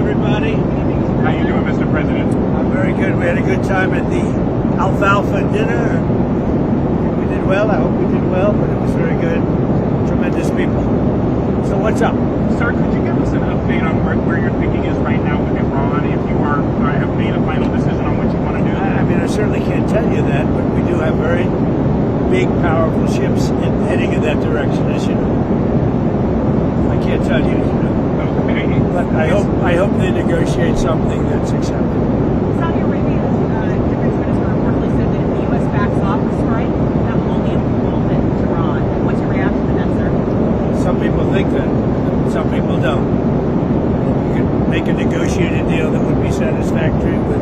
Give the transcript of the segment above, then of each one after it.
everybody. How you doing, Mr. President? I'm very good. We had a good time at the alfalfa dinner. We did well. I hope we did well, but it was very good. Tremendous people. So what's up? Sir, could you give us an update on where your thinking is right now with Iran, if you have made a final decision on what you want to do? I mean, I certainly can't tell you that, but we do have very big, powerful ships heading in that direction, as you know. I can't tell you, Okay. but I hope they negotiate something that's acceptable. Saudi Arabia's defense minister reportedly said that if the U.S. backs off the strike, that will only embolden Iran. What's your reaction to that, sir? Some people think that, some people don't. You could make a negotiated deal that would be satisfactory with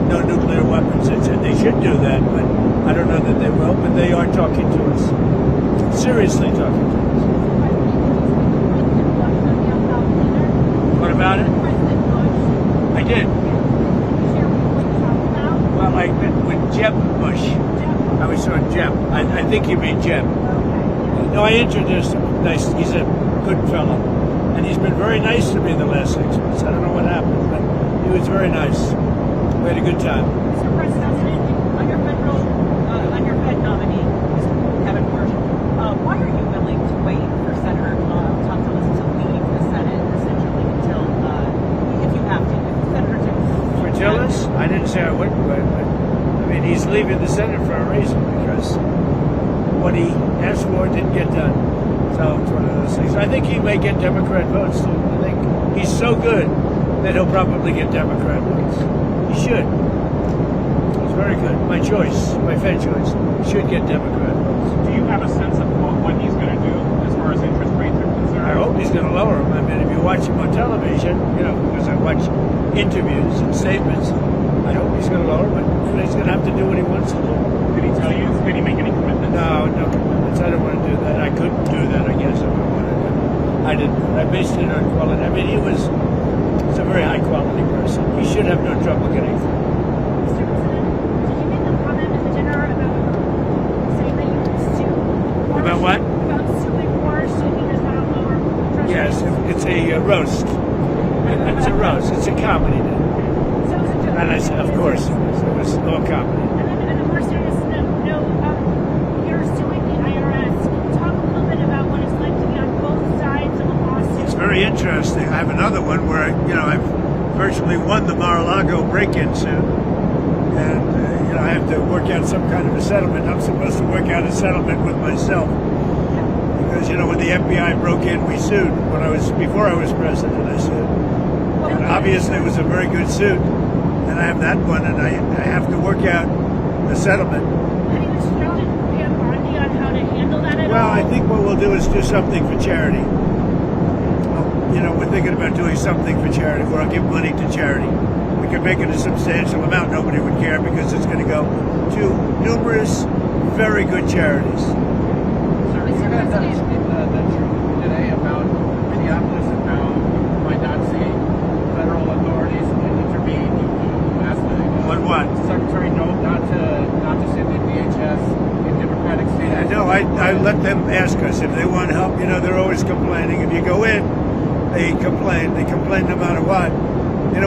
no nuclear weapons. They should do that, but I don't know that they will. But they are talking to us, seriously talking to us. What about it? President Bush. I did. Share what you talked about. Well, I met with Jeb Bush. I was on Jeb. I think you mean Jeb. Okay. No, I introduced him. Nice. He's a good fellow. And he's been very nice to me the last 6 months. I don't know what happened, but he was very nice. We had a good time. Mr. President, on your Fed nominee, Kevin Warsh, why are you willing to wait for Senator Tom Tillis to leave the Senate, essentially, until, if you have to, if Senator For Tillis, I didn't say I wouldn't wait, but I mean, he's leaving the Senate for a reason, because what he asked for didn't get done. So it's one of those things. I think he may get Democrat votes, too. I think he's so good that he'll probably get Democrat votes. He should. He's very good. My choice, my Fed choice, should get Democrat votes. Do you have a sense of what he's going to do as far as interest rates are concerned? I hope he's going to lower them. I mean, if you watch him on television, because I watch interviews and statements, I hope he's going to lower them, but he's going to have to do what he wants to do. Did he tell you? Did he make any commitments? No commitments. I don't want to do that. I couldn't do that, I guess, if I wanted to. I didn't. I based it on quality. I mean, he's a very high quality person. He should have no trouble getting through. Mr. President, did you make the comment at the dinner about saying that you would sue Warsh? About what? About suing Warsh if he does not lower interest Yes, rates? it's a roast. It's a roast. It's a comedy now. So is it And I said, of course, it was all comedy. And the more serious note, you're suing the IRS. Can you talk a little bit about what it's like to be on both sides of a lawsuit? It's very interesting. I have another one where, I've virtually won the Mar-a-Lago break-in suit. And, I have to work out some kind of a settlement. I'm supposed to work out a settlement with myself. Because, when the FBI broke in, we sued. Before I was president, I sued. And obviously it was a very good suit. And I have that one, and I have to work out a settlement. Any instruction from Pam Bondi on how to handle that at all? Well, I think what we'll do is do something for charity. We're thinking about doing something for charity, where I'll give money to charity. We could make it a substantial amount. Nobody would care because it's going to go to numerous, very good charities. Sir, you guys have the truth today about Minneapolis and how you might not see federal authorities intervene. You asked On what? Secretary Note not to send in DHS in Democratic states. No, I let them ask us if they want help. They're always complaining. If you go in, they complain. They complain no matter what.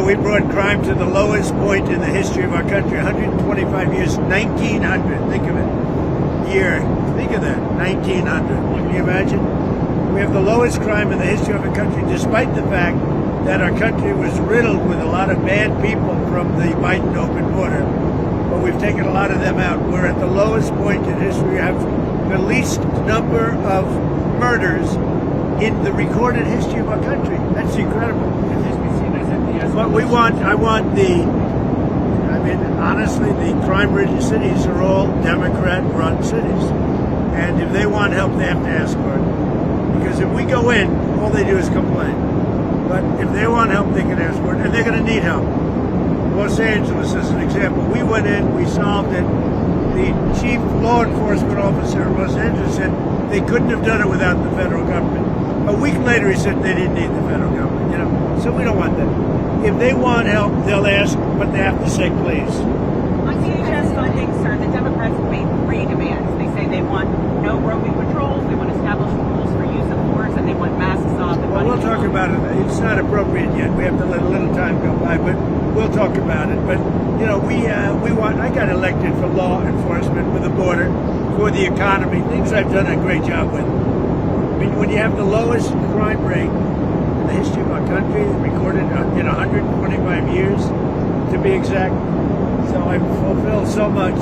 We brought crime to the lowest point in the history of our country. 125 years, 1900. Think of it. Year. Think of that. 1900. Can you imagine? We have the lowest crime in the history of our country, despite the fact that our country was riddled with a lot of bad people from the Biden open border. But we've taken a lot of them out. We're at the lowest point in history. We have the least number of murders in the recorded history of our country. That's incredible. But honestly, the crime-ridden cities are all Democrat-run cities. And if they want help, they have to ask for it. Because if we go in, all they do is complain. But if they want help, they can ask for it. And they're going to need help. Los Angeles is an example. We went in, we solved it. The chief law enforcement officer in Los Angeles said they couldn't have done it without the federal government. A week later, he said they didn't need the federal government. So we don't want that. If they want help, they'll ask, but they have to say please. On DHS last funding, sir, the Democrats have made 3 demands. They say they want no roving patrols, they want established rules for use of force, and they want masks off. And Well, we'll talk about it. It's not appropriate yet. We have to let a little time go by, but we'll talk about it. But you know, we want. I got elected for law enforcement, with the border, for the economy, things I've done a great job with. I mean, when you have the lowest crime rate in the history of our country, recorded in 125 years, to be exact. So I've fulfilled so much.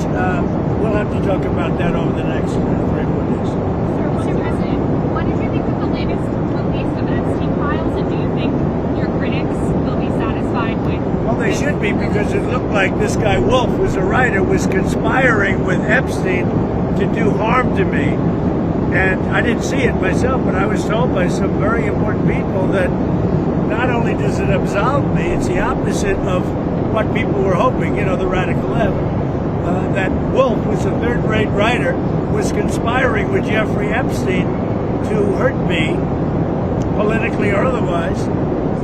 We'll have to talk about that over the next 3 more days. Sir, Mr. President, what did you think of the latest release of Epstein files, and do you think your critics will be satisfied with? Well, they should be, because it looked like this guy Wolf, who's a writer, was conspiring with Epstein to do harm to me. And I didn't see it myself, but I was told by some very important people that not only does it absolve me, it's the opposite of what people were hoping, you know, the radical left. That Wolf, who's a third-rate writer, was conspiring with Jeffrey Epstein to hurt me, politically or otherwise,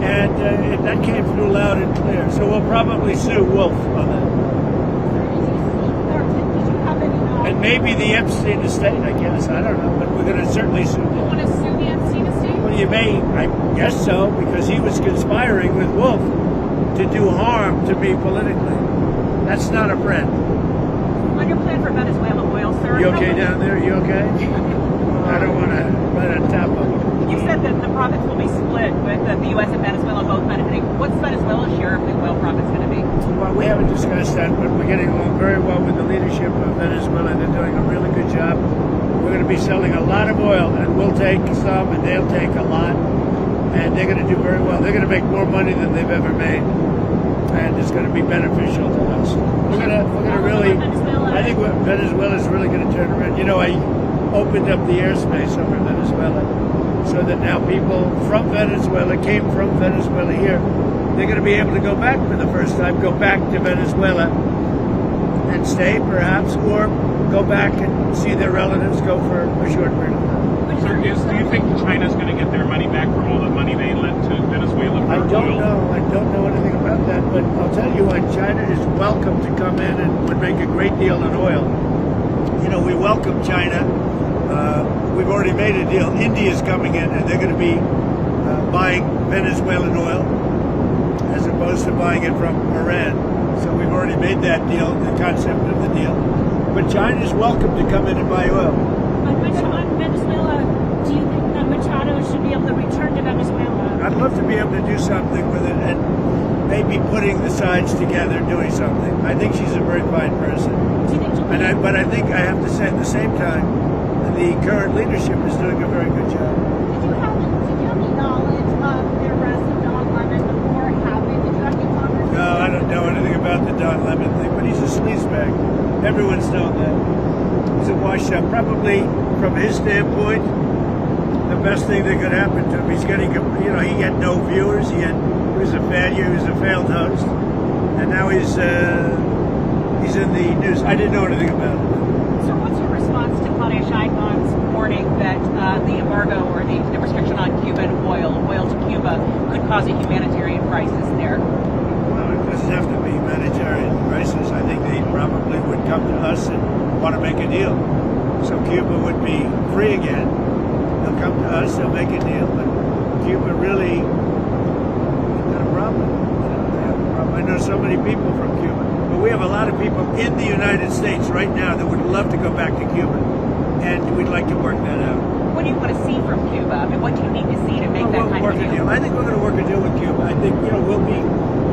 and that came through loud and clear. So we'll probably sue Wolf on that. Did you have any And maybe the Epstein estate, I guess. I don't know, but we're going to certainly sue You Wolf. want to sue the Epstein estate? Well, you may, I guess so, because he was conspiring with Wolf to do harm to me politically. That's not a friend. on your plan for Venezuela oil, sir? You okay down there? You okay? I don't want to let on top of him. You said that the profits will be split with the U.S. and Venezuela both benefiting. What's Venezuela's share of the oil profits going to be? Well, we haven't discussed that, but we're getting along very well with the leadership of Venezuela. They're doing a really good job. We're going to be selling a lot of oil, and we'll take some, and they'll take a lot, and they're going to do very well. They're going to make more money than they've ever made, and it's going to be beneficial to us. We're going to really, I think Venezuela is really going to turn around. You know, I opened up the airspace over Venezuela, so that now people from Venezuela came from Venezuela here. They're going to be able to go back for the first time, go back to Venezuela and stay perhaps, or go back and see their relatives, go for a short period of time. Sir, do you think China's going to get their money back for all the money they lent to Venezuela for I don't oil? know. I don't know anything about that, but I'll tell you what, China is welcome to come in and would make a great deal in oil. You know, we welcome China. We've already made a deal. India's coming in, and they're going to be buying Venezuelan oil as opposed to buying it from Iran. So we've already made that deal, the concept of the deal. But China's welcome to come in and buy oil. On Venezuela, do you think that Machado should be able to return to Venezuela? I'd love to be able to do something with it, and maybe putting the sides together, doing something. I think she's a very fine person. Do you think she'll be But I think I have to say at the same time, the current leadership is doing a very good job. Did you have any knowledge of the arrest of Don Lemon before it happened? Did you have any conversation? No, I don't know anything about the Don Lemon thing, but he's a sleazebag. Everyone's known that. He's a washed-up. Probably, from his standpoint, the best thing that could happen to him. He's getting, you know, he had no viewers. He was a failure. He was a failed host, and now he's in the news. I didn't know anything about it. So what's your response to Claudia Sheinbaum's warning that the embargo or the restriction on Cuban oil to Cuba could cause a humanitarian crisis there? Well, it doesn't have to be humanitarian crisis. I think they probably would come to us and want to make a deal. So Cuba would be free again. They'll come to us, they'll make a deal, but Cuba really has got a problem. You know, they have a problem. I know so many people from Cuba, but we have a lot of people in the United States right now that would love to go back to Cuba, and we'd like to work that out. What do you want to see from Cuba? I mean, what do you need to see to make that We'll kind work of a deal? deal. I think we're going to work a deal with Cuba. I think, you know, we'll be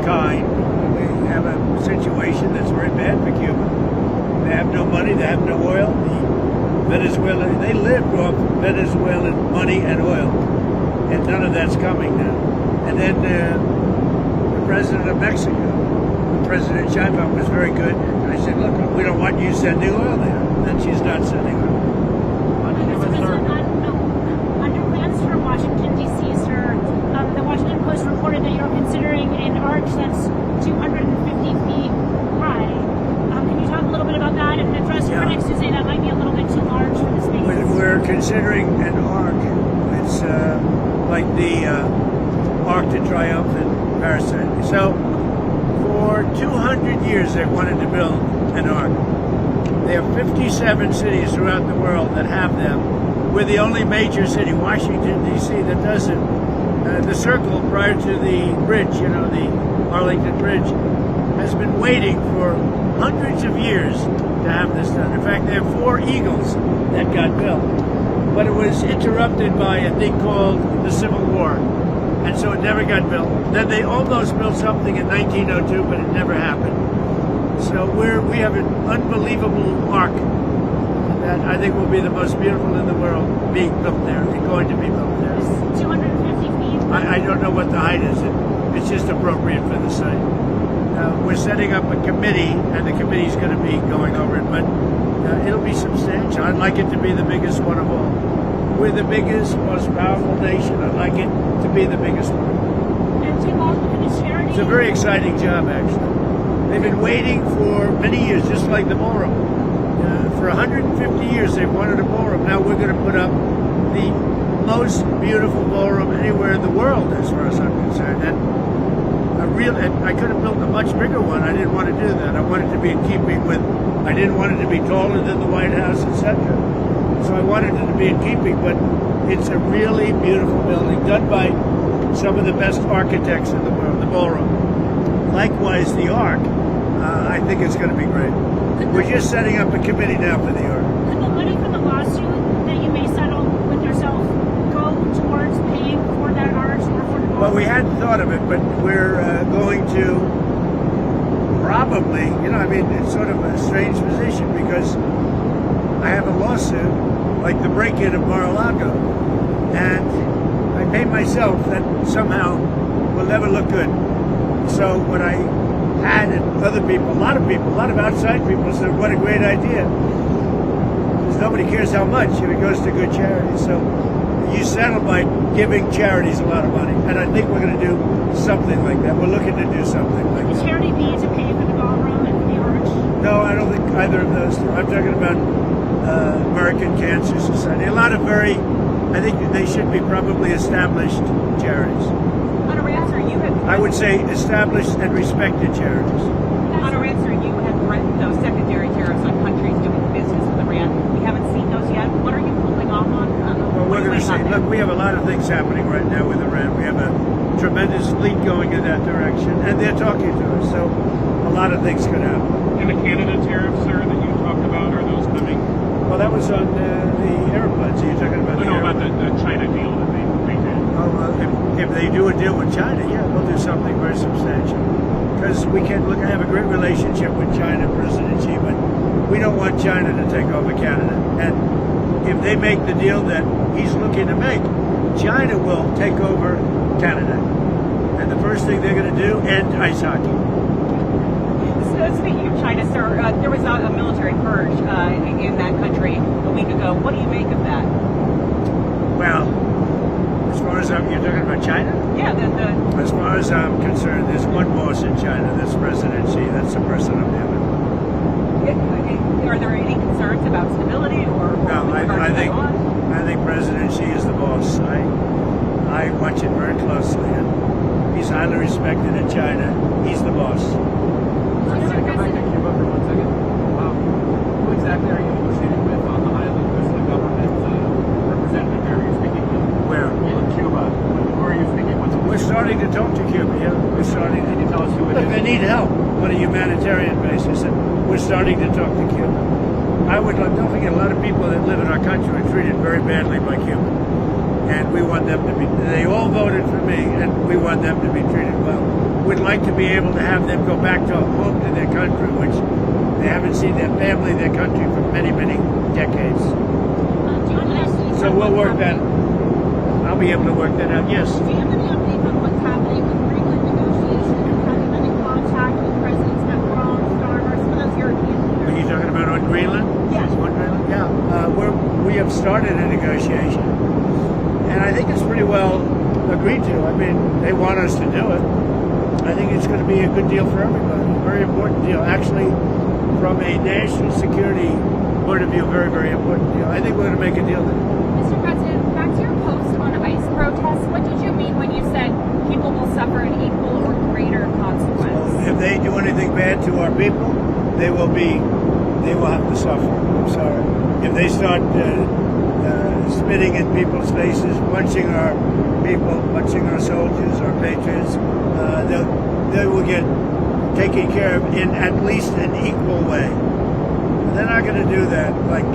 kind. We have a situation that's very bad for Cuba. They have no money. They have no oil. Venezuela, they live off Venezuelan money and oil, and none of that's coming now. And then the president of Mexico, President Sheinbaum, was very good. I said, look, we don't want you sending oil there. And she's not sending oil. Mr. President, on your plans for Washington, D.C., sir, the Washington Post reported that you're considering an arch that's 250 feet high. Can you talk a little bit about that and address Yeah. critics who say that might be a little bit too large for the space? We're considering an arc. It's like the Arc de Triomphe in Paris. So for 200 years they wanted to build an ark. There are 57 cities throughout the world that have them. We're the only major city, Washington, D.C., that doesn't. The circle prior to the bridge, the Arlington Bridge, has been waiting for hundreds of years to have this done. In fact, there are 4 Eagles that got built. But it was interrupted by a thing called the Civil War. And so it never got built. Then they almost built something in 1902, but it never happened. So we have an unbelievable ark that I think will be the most beautiful in the world being built there. It's going to be built there. It's 250 feet. I don't know what the height is. It's just appropriate for the site. We're setting up a committee, and the committee's going to be going over it, but it'll be substantial. I'd like it to be the biggest one of all. We're the biggest, most powerful nation. I'd like it to be the biggest one. And to all of this charity. It's a very exciting job, actually. They've been waiting for many years, just like the ballroom. For 150 years, they've wanted a ballroom. Now we're going to put up the most beautiful ballroom anywhere in the world, as far as I'm concerned. And I could have built a much bigger one. I didn't want to do that. I wanted to be in keeping with. I didn't want it to be taller than the White House, etc. So I wanted it to be in keeping. But it's a really beautiful building, done by some of the best architects in the world. The ballroom, likewise the Ark. I think it's going to be great. We're just setting up a committee now for the Ark. Could the money from the lawsuit that you may settle with yourself go towards paying for that arch or for the Well, we hadn't thought of it, but we're going to probably, it's sort of a strange position because I have a lawsuit, like the break-in of Mar-a-Lago, and I pay myself. That somehow will never look good. So what I had and other people, a lot of outside people said, what a great idea. Because nobody cares how much if it goes to good charities. So you settle by giving charities a lot of money. And I think we're going to do something like that. We're looking to do something like Will that. charity be to pay for the ballroom and for the arch? No, I don't think either of those two. I'm talking about American Cancer Society. A lot of I think they should be probably established charities. On a answer, you had I would say established and respected charities. on a answer, you had threatened those secondary tariffs on countries doing business with Iran. We haven't seen those yet. What are you holding off on? Well, we're going to see. Look, we have a lot of things happening right now with Iran. We have a tremendous fleet going in that direction, and they're talking to us. So a lot of things could happen. And the Canada tariffs, sir, that you talked about, are those coming? Well, that was on the airplanes. You're talking about No, about the China deal that they did. Oh, well, if they do a deal with China, yeah, we'll do something very substantial. Because we can look. I have a great relationship with China, President Xi, but we don't want China to take over Canada. And if they make the deal that he's looking to make, China will take over Canada. And the first thing they're going to do, end ice hockey. So speaking of China, sir, there was a military purge in that country a week ago. What do you make of that? Well, as far as you're talking about China? Yeah, As far as I'm concerned, there's one boss in China, that's President Xi. That's the person I'm dealing with. are there any concerns about stability or No, I think President Xi is the boss. I watch it very closely, and he's highly respected in China. He's the boss. Can I come back to Cuba for 1 second? Who exactly are you negotiating with on the island? Who's the government representative are you speaking with? Where? In Cuba. Who are you speaking with? We're starting to talk to Cuba. Yeah, we're starting. Can you tell us who it Look, is? they need help on a humanitarian basis, and we're starting to talk to Cuba. Don't forget, a lot of people that live in our country are treated very badly by Cuba. And we want them to be, they all voted for me, and we want them to be treated well. We'd like to be able to have them go back to home to their country, which they haven't seen their family, their country for many, many decades. So we'll work that, I'll be able to work that out, yes. Do you have any update on what's happening with Greenland negotiations? Have you been in contact with Presidents Macron, Starmer, some of those European Are leaders? you talking about on Greenland? Yes. On Greenland? Yeah. We have started a negotiation, and I think it's pretty well agreed to. I mean, they want us to do it. I think it's going to be a good deal for everybody. A very important deal. Actually, from a national security point of view, very, very important deal. I think we're going to make a deal there. Mr. President, back to your post on ICE protests, what did you mean when you said people will suffer an equal or greater consequence? If they do anything bad to our people, they will have to suffer. I'm sorry. If they start spitting in people's faces, punching our people, punching our soldiers, our patriots, they will get taken care of in at least an equal way. They're not going to do that. Like,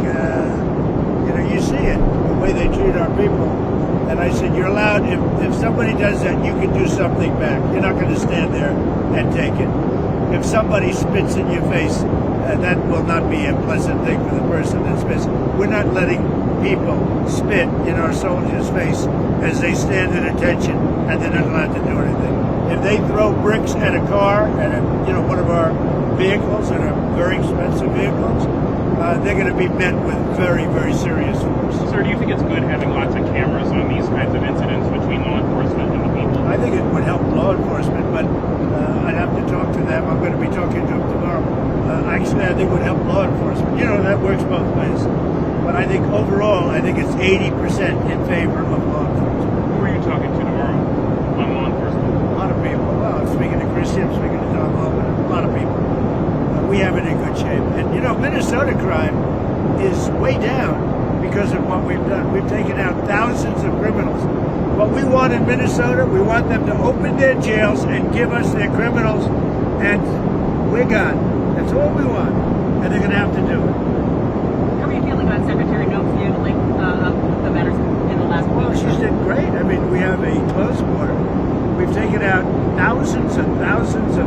you see it, the way they treat our people. And I said, you're allowed, if somebody does that, you can do something back. You're not going to stand there and take it. If somebody spits in your face, that will not be a pleasant thing for the person that spits. We're not letting people spit in our soldiers' face as they stand at attention and they're not allowed to do anything. If they throw bricks at a car, at one of our vehicles, and are very expensive vehicles, they're going to be met with very, very serious force. Sir, do you think it's good having lots of cameras on these kinds of incidents between law enforcement and the people? I think it would help law enforcement, but I'd have to talk to them. I'm going to be talking to them tomorrow. Actually, I think it would help law enforcement. That works both ways. But I think overall, I think it's 80% in favor of law enforcement. Who are you talking to tomorrow on law enforcement? A lot of people. Well, I'm speaking to Christian, I'm speaking to Tom Logan, a lot of people. We have it in good shape. And, Minnesota crime is way down because of what we've done. We've taken out thousands of criminals. What we want in Minnesota, we want them to open their jails and give us their criminals, and we're gone. That's all we want. And they're going to have to do it. How are you feeling about Secretary Noakes handling the matters in the last Well, week? she's did great. I mean, we have a close border. We've taken out thousands and thousands of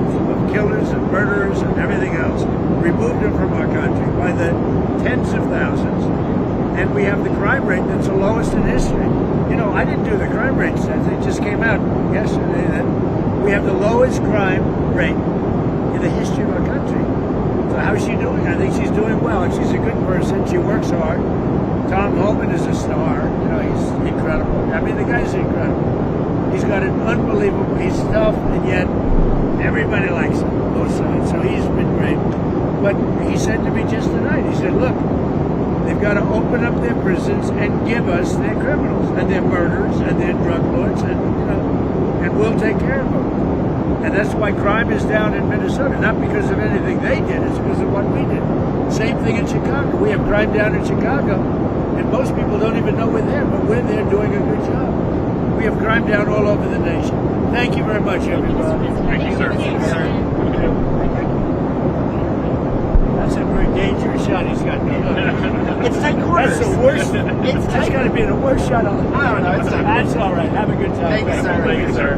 killers and murderers and everything else, removed them from our country by the tens of thousands, and we have the crime rate that's the lowest in history. I didn't do the crime rate stats. It just came out yesterday that we have the lowest crime rate in the history of our country. So how's she doing? I think she's doing well. And she's a good person. She works hard. Tom Homan is a star. He's incredible. I mean, the guy's incredible. He's got an unbelievable, he's tough, and yet everybody likes him, both sides. So he's been great. But he said to me just tonight, he said, look, they've got to open up their prisons and give us their criminals and their murderers and their drug lords, and we'll take care of them. And that's why crime is down in Minnesota, not because of anything they did, it's because of what we did. Same thing in Chicago. We have crime down in Chicago, and most people don't even know we're there, but we're there doing a good job. We have crime down all over the nation. Thank you very much, everybody. Thank you, sir. That's a very dangerous shot he's got. It's tight quarters. That's the worst. That's got to be the worst shot. I don't know. That's all right. Have a good time. Thank you, sir. Thank you, sir.